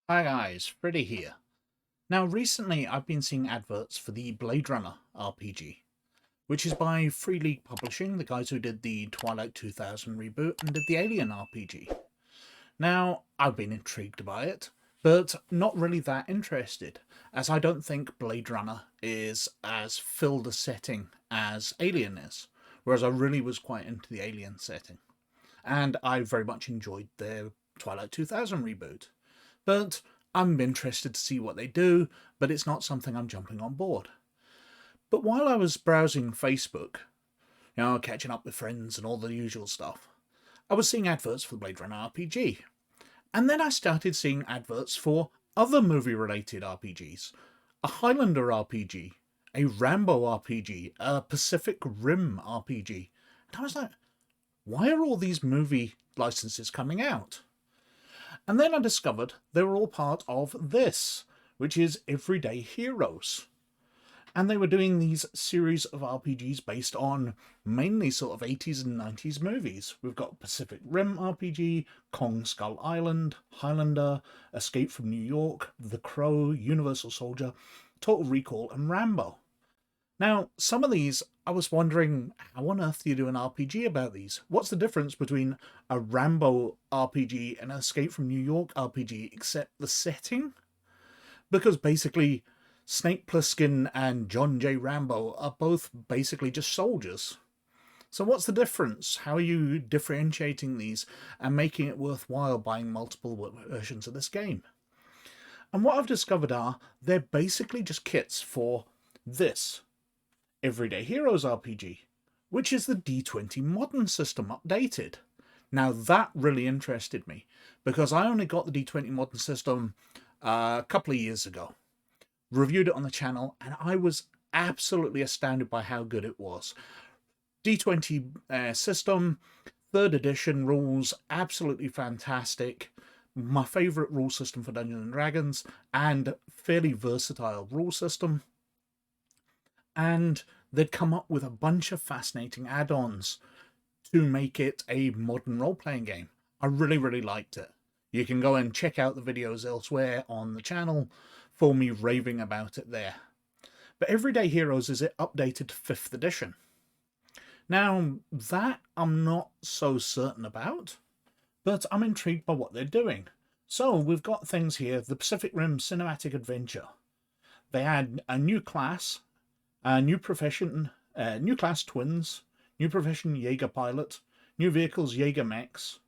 Hi guys, Freddy here. Now recently I've been seeing adverts for the Blade Runner RPG, which is by Free League Publishing, the guys who did the Twilight 2000 reboot and did the Alien RPG. Now, I've been intrigued by it, but not really that interested, as I don't think Blade Runner is as filled a setting as Alien is, whereas I really was quite into the Alien setting. And I very much enjoyed their Twilight 2000 reboot. But I'm interested to see what they do, but it's not something I'm jumping on board. But while I was browsing Facebook, catching up with friends and all the usual stuff, I was seeing adverts for the Blade Runner RPG. And then I started seeing adverts for other movie related RPGs. A Highlander RPG, a Rambo RPG, a Pacific Rim RPG. And I was like, why are all these movie licenses coming out? And then I discovered they were all part of this, which is Everyday Heroes. And they were doing these series of RPGs based on mainly sort of 80s and 90s movies. We've got Pacific Rim RPG, Kong Skull Island, Highlander, Escape from New York, The Crow, Universal Soldier, Total Recall, and Rambo. Now, some of these, I was wondering, how on earth do you do an RPG about these? What's the difference between a Rambo RPG and an Escape from New York RPG, except the setting? Because basically, Snake Plissken and John J. Rambo are both basically just soldiers. So what's the difference? How are you differentiating these and making it worthwhile buying multiple versions of this game? And what I've discovered are, they're basically just kits for this Everyday Heroes RPG, which is the D20 modern system updated. Now that really interested me, because I only got the D20 modern system a couple of years ago, reviewed it on the channel, and I was absolutely astounded by how good it was. D20 system, 3rd edition rules, absolutely fantastic. My favourite rule system for Dungeons and Dragons, and fairly versatile rule system. And they'd come up with a bunch of fascinating add-ons to make it a modern role-playing game. I really, really liked it. You can go and check out the videos elsewhere on the channel for me raving about it there. But Everyday Heroes is it updated to 5th edition. Now, that I'm not so certain about, but I'm intrigued by what they're doing. So we've got things here, the Pacific Rim Cinematic Adventure. They add a new class, a new profession, new class twins, new profession Jaeger pilot, new vehicles Jaeger mechs.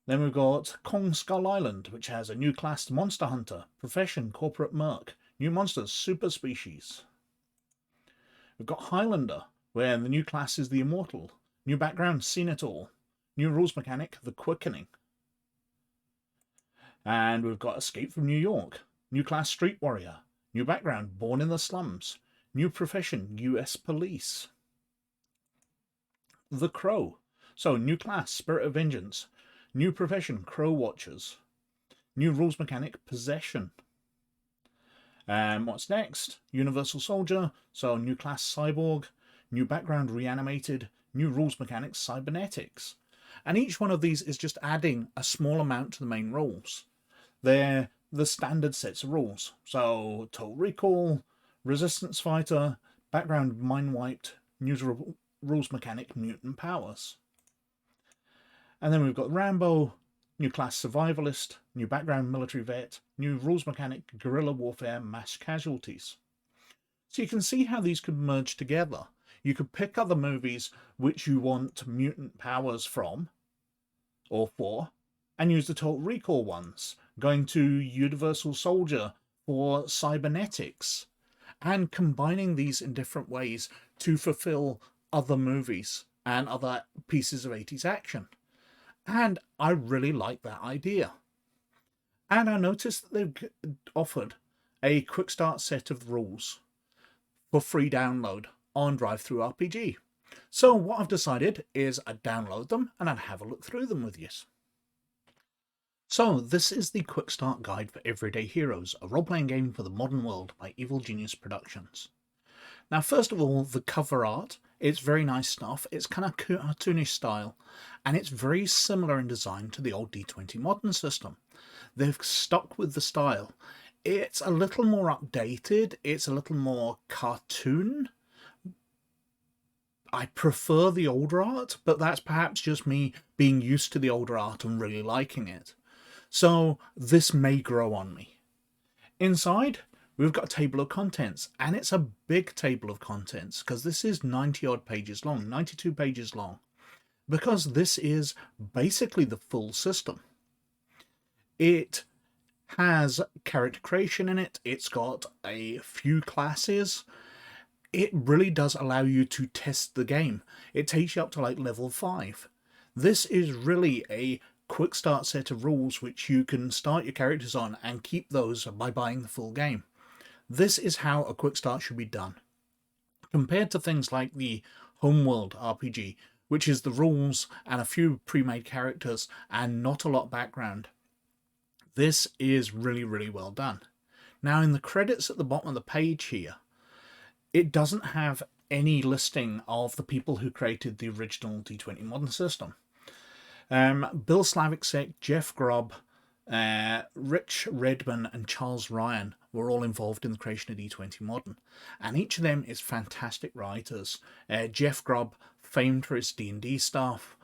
Then we've got Kong Skull Island, which has a new class monster hunter, profession corporate merc, new monsters super species. We've got Highlander, where the new class is the immortal, new background seen it all, new rules mechanic the quickening. And we've got Escape from New York, new class street warrior, new background born in the slums, new profession US police. The Crow, so new class Spirit of Vengeance, new profession Crow Watchers, new rules mechanic Possession. What's next? Universal Soldier, so new class Cyborg, new background Reanimated, new rules mechanics Cybernetics. And each one of these is just adding a small amount to the main rules. They're the standard sets of rules. So Total Recall, Resistance Fighter, background Mind Wiped, new rules mechanic Mutant Powers. And then we've got Rambo, new class Survivalist, new background Military Vet, new rules mechanic Guerrilla Warfare Mass Casualties. So you can see how these could merge together. You could pick other movies which you want mutant powers from, or for, and use the Total Recall ones, going to Universal Soldier for cybernetics, and combining these in different ways to fulfill other movies and other pieces of 80s action. And I really like that idea. And I noticed that they've offered a Quickstart set of rules for free download on DriveThruRPG. So what I've decided is I'd download them and I'd have a look through them with you. So this is the Quick Start Guide for Everyday Heroes, a role-playing game for the modern world by Evil Genius Productions. Now first of all, the cover art, it's very nice stuff, it's kind of cartoonish style, and it's very similar in design to the old D20 modern system. they've stuck with the style. It's a little more updated, it's a little more cartoon. I prefer the older art, but that's perhaps just me being used to the older art and really liking it. So this may grow on me. Inside, we've got a table of contents, and it's a big table of contents because this is 90 odd pages long, 92 pages long, because this is basically the full system. It has character creation in it, it's got a few classes. It really does allow you to test the game. It takes you up to like level 5. This is really a quick start set of rules which you can start your characters on and keep those by buying the full game. This is how a quick start should be done. Compared to things like the Homeworld RPG, which is the rules and a few pre-made characters and not a lot of background, this is really, really well done. Now in the credits at the bottom of the page here, it doesn't have any listing of the people who created the original D20 Modern system. Bill Slavicsek, Jeff Grubb, Rich Redman and Charles Ryan were all involved in the creation of D20 Modern, and each of them is fantastic writers. Jeff Grubb, famed for his D&D stuff.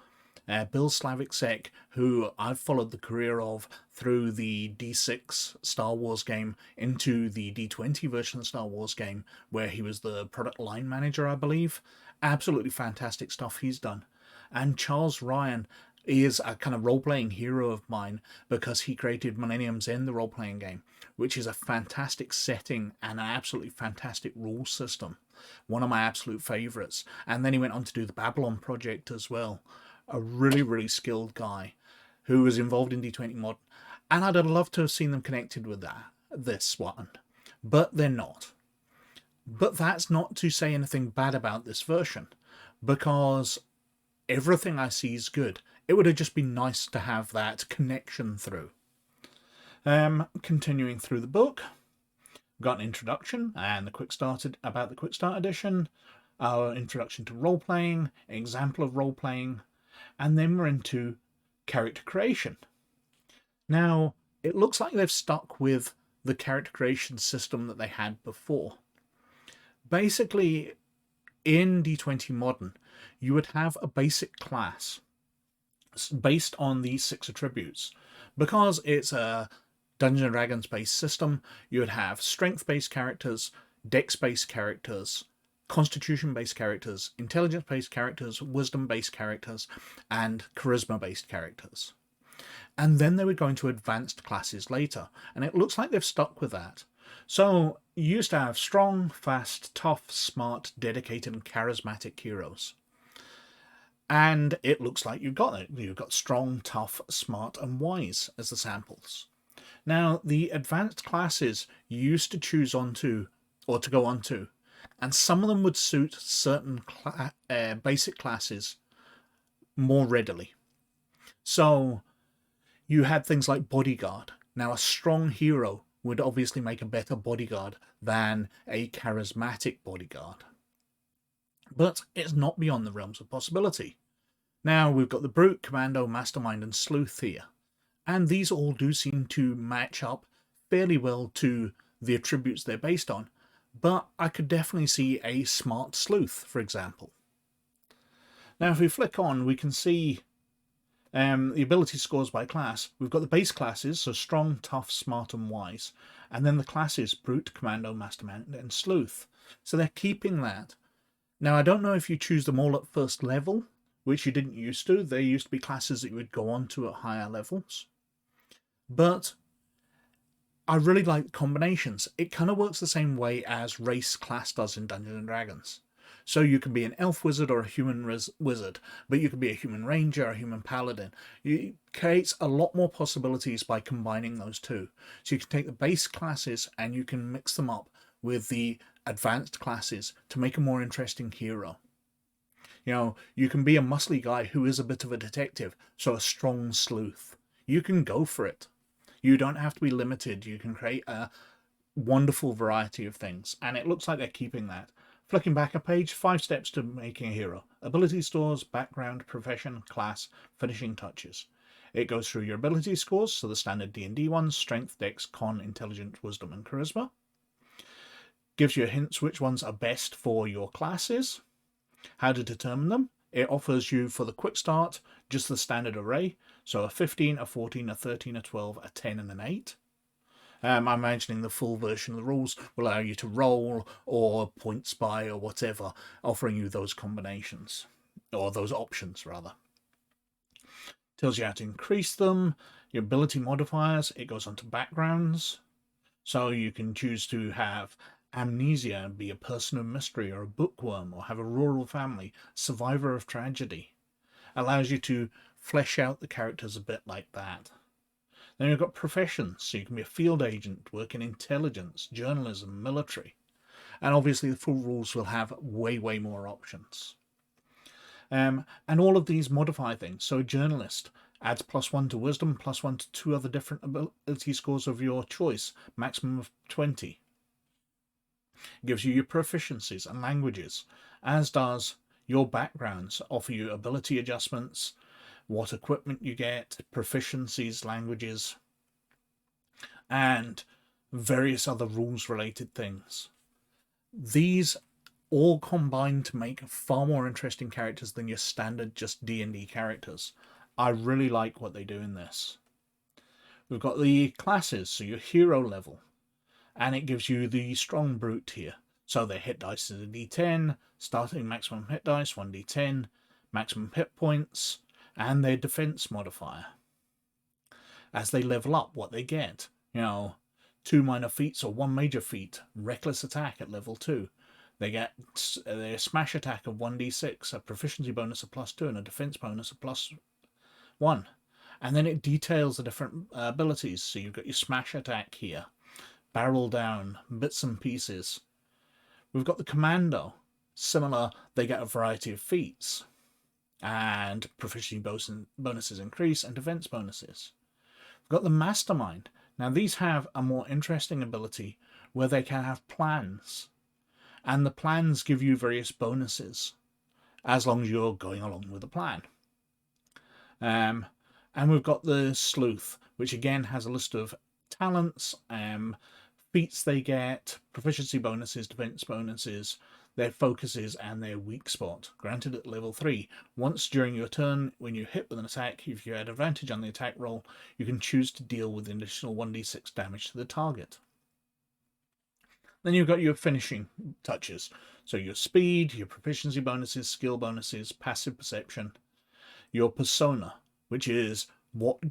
Bill Slavicsek, who I've followed the career of through the D6 Star Wars game into the D20 version of the Star Wars game, where he was the product line manager, I believe. Absolutely fantastic stuff he's done. And Charles Ryan is a kind of role-playing hero of mine because he created Millennium's End, the role-playing game, which is a fantastic setting and an absolutely fantastic rule system. One of my absolute favourites. And then he went on to do the Babylon project as well. A really, really skilled guy who was involved in D20 Modern. And I'd have loved to have seen them connected with this one. But they're not. But that's not to say anything bad about this version, because everything I see is good. It would have just been nice to have that connection through. Continuing through the book, we've got an introduction and the about the Quick Start edition, our introduction to role-playing, example of role-playing, and then we're into character creation. Now, it looks like they've stuck with the character creation system that they had before. Basically, in D20 Modern, you would have a basic class based on these 6 attributes. Because it's a Dungeons & Dragons based system, you would have strength-based characters, dex-based characters, constitution-based characters, intelligence-based characters, wisdom-based characters, and charisma-based characters. And then they would go into advanced classes later, and it looks like they've stuck with that. So you used to have strong, fast, tough, smart, dedicated, and charismatic heroes. And it looks like you've got it. You've got strong, tough, smart, and wise as the samples. Now, the advanced classes you used to choose onto, or to go onto, and some of them would suit certain basic classes more readily. So you had things like bodyguard. Now, a strong hero would obviously make a better bodyguard than a charismatic bodyguard. But it's not beyond the realms of possibility. Now, we've got the Brute, Commando, Mastermind, and Sleuth here. And these all do seem to match up fairly well to the attributes they're based on. But I could definitely see a Smart Sleuth, for example. Now, if we flick on, we can see the ability scores by class. We've got the base classes, so strong, tough, smart, and wise. And then the classes, Brute, Commando, Mastermind, and Sleuth. So they're keeping that. Now, I don't know if you choose them all at first level, which you didn't used to. They used to be classes that you would go on to at higher levels. But I really like the combinations. It kind of works the same way as race class does in Dungeons & Dragons. So you can be an elf wizard or a human wizard, but you can be a human ranger or a human paladin. It creates a lot more possibilities by combining those two. So you can take the base classes and you can mix them up with the advanced classes to make a more interesting hero. You know, you can be a muscly guy who is a bit of a detective, so a strong sleuth. You can go for it. You don't have to be limited. You can create a wonderful variety of things, and it looks like they're keeping that. Flicking back a page, 5 steps to making a hero. Ability stores, background, profession, class, finishing touches. It goes through your ability scores, so the standard D&D ones: Strength, Dex, Con, Intelligence, Wisdom, and Charisma. Gives you hints which ones are best for your classes, how to determine them. It offers you, for the Quickstart, just the standard array, so a 15, a 14, a 13, a 12, a 10, and an 8. I'm imagining the full version of the rules will allow you to roll or points by or whatever, offering you those combinations, or those options rather. Tells you how to increase them. Your ability modifiers, it goes on to backgrounds. So you can choose to have amnesia and be a person of mystery, or a bookworm, or have a rural family, survivor of tragedy. Allows you to flesh out the characters a bit like that. Then you've got professions, so you can be a field agent, work in intelligence, journalism, military. And obviously the full rules will have way more options. And all of these modify things. So a journalist adds +1 to wisdom, +1 to 2 other different ability scores of your choice, maximum of 20. Gives you your proficiencies and languages, as does your backgrounds, offer you ability adjustments, what equipment you get, proficiencies, languages, and various other rules related things. These all combine to make far more interesting characters than your standard just D&D characters. I really like what they do in this. We've got the classes, so your hero level, and it gives you the strong brute here. So their hit dice is a d10, starting maximum hit dice 1d10, maximum hit points, and their defense modifier. As they level up, what they get, 2 minor feats or 1 major feat, reckless attack at level 2. They get their smash attack of 1d6, a proficiency bonus of +2, and a defense bonus of +1. And then it details the different abilities. So you've got your smash attack here, barrel down, bits and pieces. We've got the commando. Similar, they get a variety of feats, and proficiency bonuses increase, and defense bonuses. We've got the mastermind. Now these have a more interesting ability where they can have plans, and the plans give you various bonuses as long as you're going along with the plan. And we've got the sleuth, which again has a list of talents, feats they get, proficiency bonuses, defense bonuses, their focuses, and their weak spot, granted at level 3. Once during your turn, when you hit with an attack, if you had advantage on the attack roll, you can choose to deal with an additional 1d6 damage to the target. Then you've got your finishing touches, so your speed, your proficiency bonuses, skill bonuses, passive perception, your persona, which is what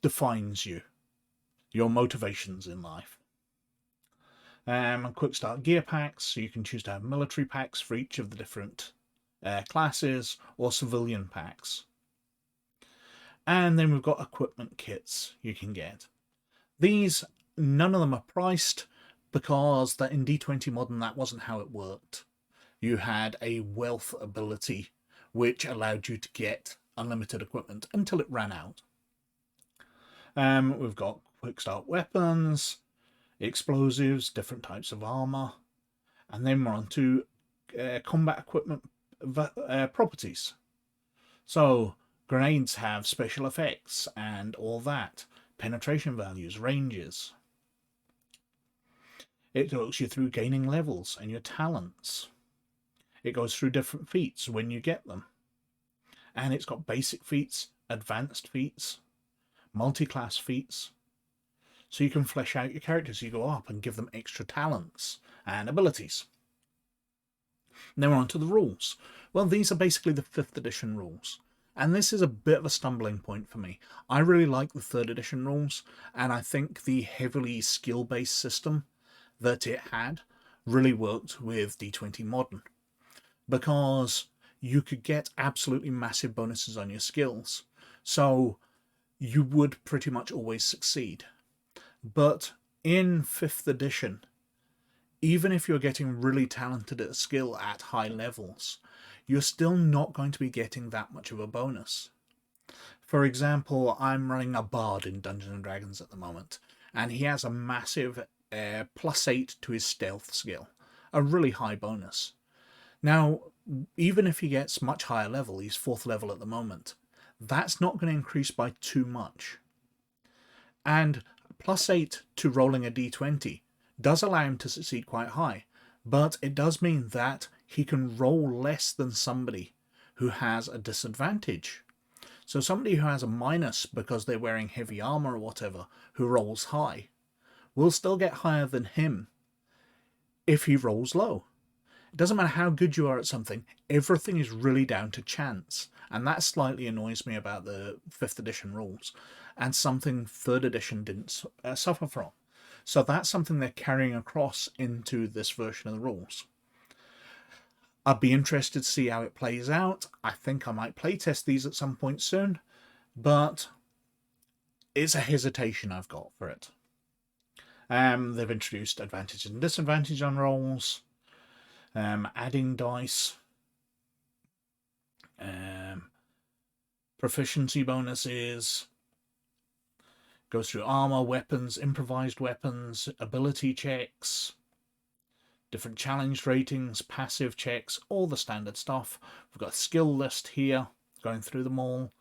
defines you, your motivations in life. And quick start gear packs, so you can choose to have military packs for each of the different classes, or civilian packs. And then we've got equipment kits you can get. These, none of them are priced, because that in D20 Modern that wasn't how it worked. You had a wealth ability which allowed you to get unlimited equipment until it ran out. We've got quick start weapons, explosives, different types of armor, and then we're on to combat equipment properties. So grenades have special effects and all that, penetration values, ranges. It talks you through gaining levels and your talents. It goes through different feats when you get them. And it's got basic feats, advanced feats, multi-class feats. So you can flesh out your characters. You go up and give them extra talents and abilities. And then we're on to the rules. Well, these are basically the 5th edition rules. And this is a bit of a stumbling point for me. I really like the 3rd edition rules, and I think the heavily skill-based system that it had really worked with D20 Modern, because you could get absolutely massive bonuses on your skills, so you would pretty much always succeed. But in 5th edition, even if you're getting really talented at a skill at high levels, you're still not going to be getting that much of a bonus. For example, I'm running a bard in Dungeons & Dragons at the moment, and he has a massive +8 to his stealth skill, a really high bonus. Now, even if he gets much higher level, he's 4th level at the moment, that's not going to increase by too much. And +8 to rolling a d20 does allow him to succeed quite high, but it does mean that he can roll less than somebody who has a disadvantage. So somebody who has a minus because they're wearing heavy armor or whatever, who rolls high, will still get higher than him if he rolls low. It doesn't matter how good you are at something, everything is really down to chance. And that slightly annoys me about the 5th edition rules, and something 3rd edition didn't suffer from. So that's something they're carrying across into this version of the rules. I'd be interested to see how it plays out. I think I might playtest these at some point soon, but it's a hesitation I've got for it. They've introduced advantage and disadvantage on rolls, adding dice, proficiency bonuses, goes through armor, weapons, improvised weapons, ability checks, different challenge ratings, passive checks, all the standard stuff. We've got a skill list here, going through them all,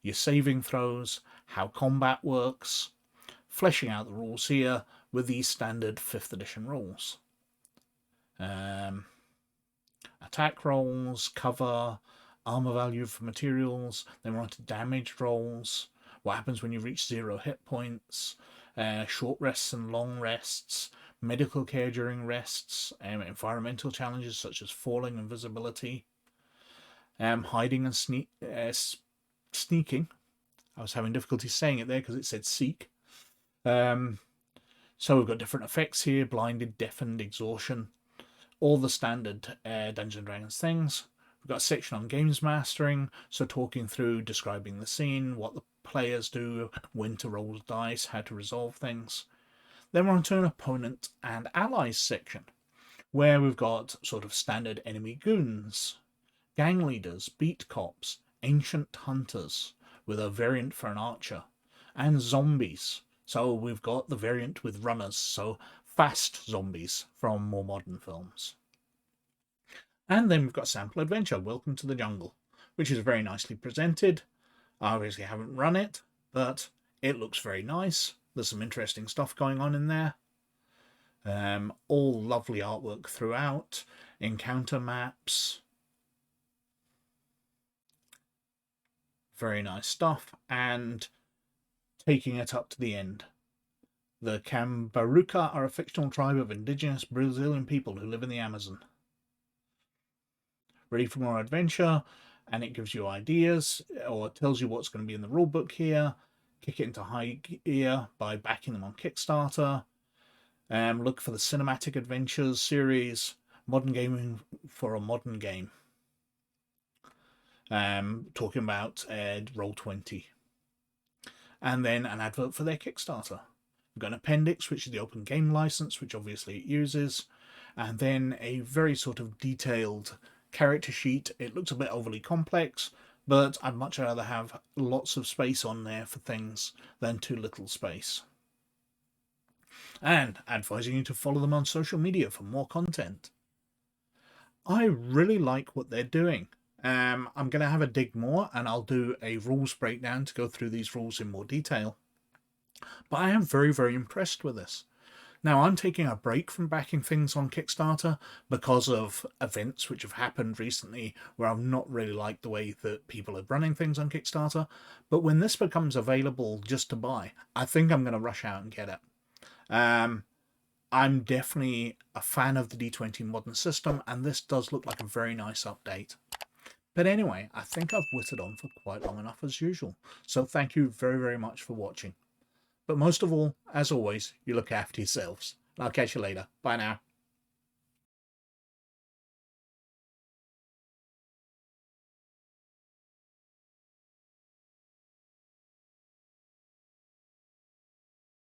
your saving throws, how combat works, fleshing out the rules here with these standard 5th edition rules. Attack rolls, cover, armor value for materials, then we're on to damage rolls, what happens when you reach 0 hit points, short rests and long rests, medical care during rests, environmental challenges such as falling and visibility, hiding and sneaking. I was having difficulty saying it there because it said seek. So we've got different effects here: blinded, deafened, exhaustion, all the standard Dungeons & Dragons things. We've got a section on games mastering, so talking through, describing the scene, what the players do, when to roll dice, how to resolve things. Then we're on to an opponent and allies section, where we've got sort of standard enemy goons, gang leaders, beat cops, ancient hunters, with a variant for an archer, and zombies. So we've got the variant with runners, so fast zombies from more modern films. And then we've got Sample Adventure, Welcome to the Jungle, which is very nicely presented. I obviously haven't run it, but it looks very nice. There's some interesting stuff going on in there. All lovely artwork throughout, encounter maps. Very nice stuff, and taking it up to the end. The Cambaruca are a fictional tribe of indigenous Brazilian people who live in the Amazon. Ready for more adventure, and it gives you ideas, or tells you what's going to be in the rulebook here. Kick it into high gear by backing them on Kickstarter. Look for the Cinematic Adventures series, modern gaming for a modern game. Talking about Roll20. And then an advert for their Kickstarter. We've got an appendix, which is the open game license, which obviously it uses, and then a very sort of detailed character sheet. It looks a bit overly complex, but I'd much rather have lots of space on there for things than too little space. And advising you to follow them on social media for more content. I really like what they're doing. I'm going to have a dig more, and I'll do a rules breakdown to go through these rules in more detail. But I am very, very impressed with this. Now, I'm taking a break from backing things on Kickstarter because of events which have happened recently where I've not really liked the way that people are running things on Kickstarter. But when this becomes available just to buy, I think I'm going to rush out and get it. I'm definitely a fan of the D20 modern system, and this does look like a very nice update. But anyway, I think I've whittled on for quite long enough as usual. So thank you very, very much for watching. But most of all, as always, you look after yourselves. I'll catch you later. Bye now.